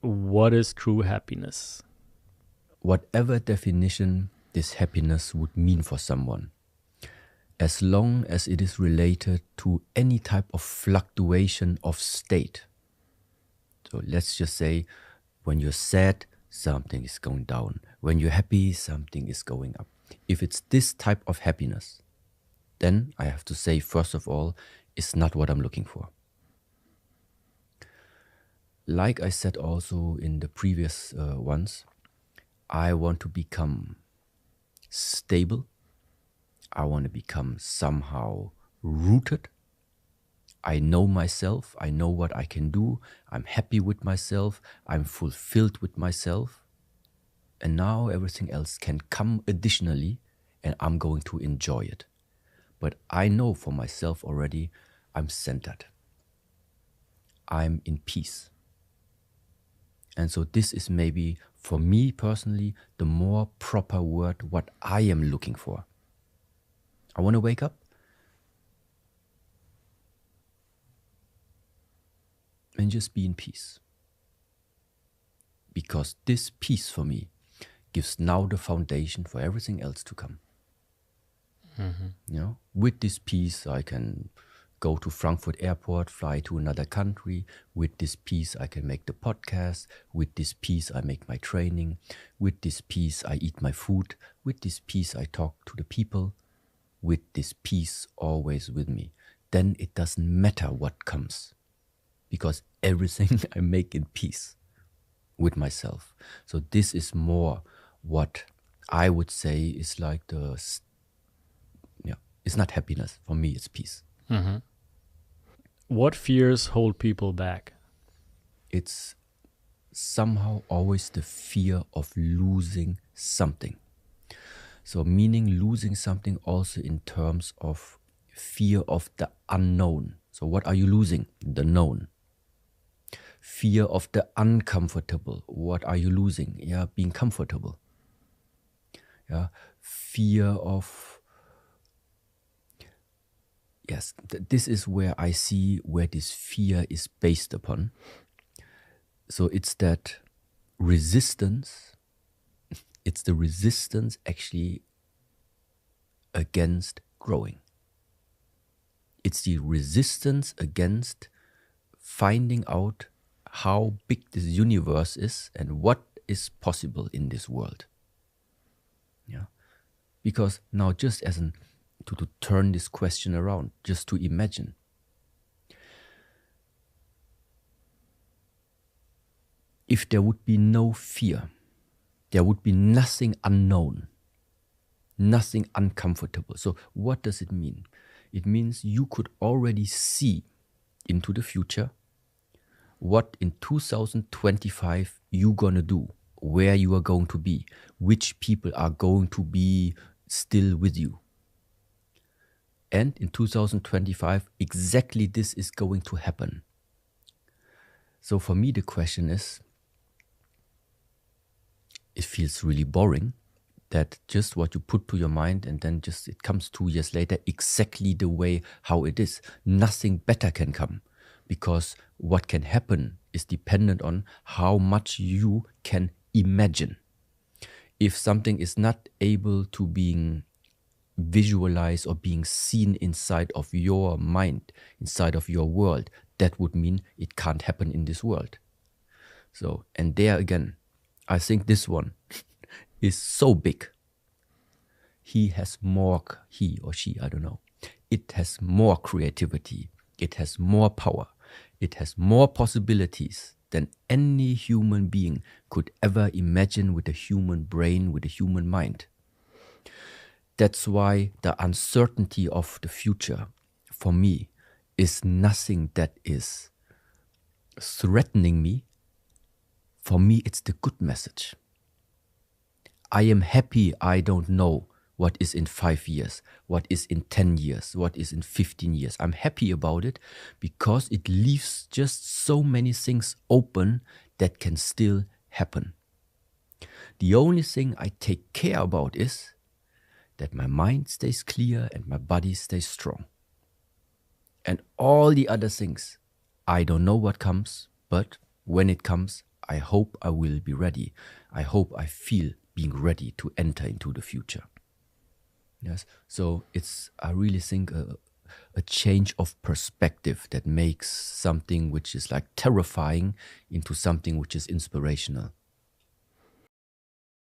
What is true happiness? Whatever definition this happiness would mean for someone, as long as it is related to any type of fluctuation of state. So let's just say when you're sad, something is going down. When you're happy, something is going up. If it's this type of happiness, then I have to say, first of all, it's not what I'm looking for. Like I said also in the previous ones, I want to become stable. I want to become somehow rooted. I know myself. I know what I can do. I'm happy with myself. I'm fulfilled with myself. And now everything else can come additionally, and I'm going to enjoy it. But I know for myself already, I'm centered. I'm in peace. And so this is maybe, for me personally, the more proper word, what I am looking for. I want to wake up and just be in peace. Because this peace for me gives now the foundation for everything else to come. You know, with this peace, I can go to Frankfurt Airport, fly to another country. With this peace, I can make the podcast. With this peace, I make my training. With this peace, I eat my food. With this peace, I talk to the people. With this peace always with me. Then it doesn't matter what comes, because everything I make in peace with myself. So this is more what I would say is like it's not happiness. For me, it's peace. What fears hold people back? It's somehow always the fear of losing something. So meaning losing something also in terms of fear of the unknown. So what are you losing? The known. Fear of the uncomfortable. What are you losing? Yeah, being comfortable. Yeah, fear of... Yes, this is where I see where this fear is based upon. So it's that resistance. It's the resistance actually against growing. It's the resistance against finding out how big this universe is and what is possible in this world. Yeah, because now just as to turn this question around, just to imagine. If there would be no fear, there would be nothing unknown, nothing uncomfortable. So what does it mean? It means you could already see into the future what in 2025 you're going to do, where you are going to be, which people are going to be still with you. And in 2025, exactly this is going to happen. So for me, the question is, it feels really boring that just what you put to your mind and then just it comes 2 years later exactly the way how it is. Nothing better can come, because what can happen is dependent on how much you can imagine. If something is not able to being visualized or being seen inside of your mind, inside of your world, that would mean it can't happen in this world. So, and there again, I think this one is so big. He or she, I don't know. It has more creativity. It has more power. It has more possibilities than any human being could ever imagine with a human brain, with a human mind. That's why the uncertainty of the future, for me, is nothing that is threatening me. For me, it's the good message. I am happy I don't know what is in 5 years, what is in 10 years, what is in 15 years. I'm happy about it because it leaves just so many things open that can still happen. The only thing I take care about is that my mind stays clear and my body stays strong. And all the other things, I don't know what comes, but when it comes, I hope I will be ready. I hope I feel being ready to enter into the future. Yes, so it's, I really think, a change of perspective that makes something which is like terrifying into something which is inspirational.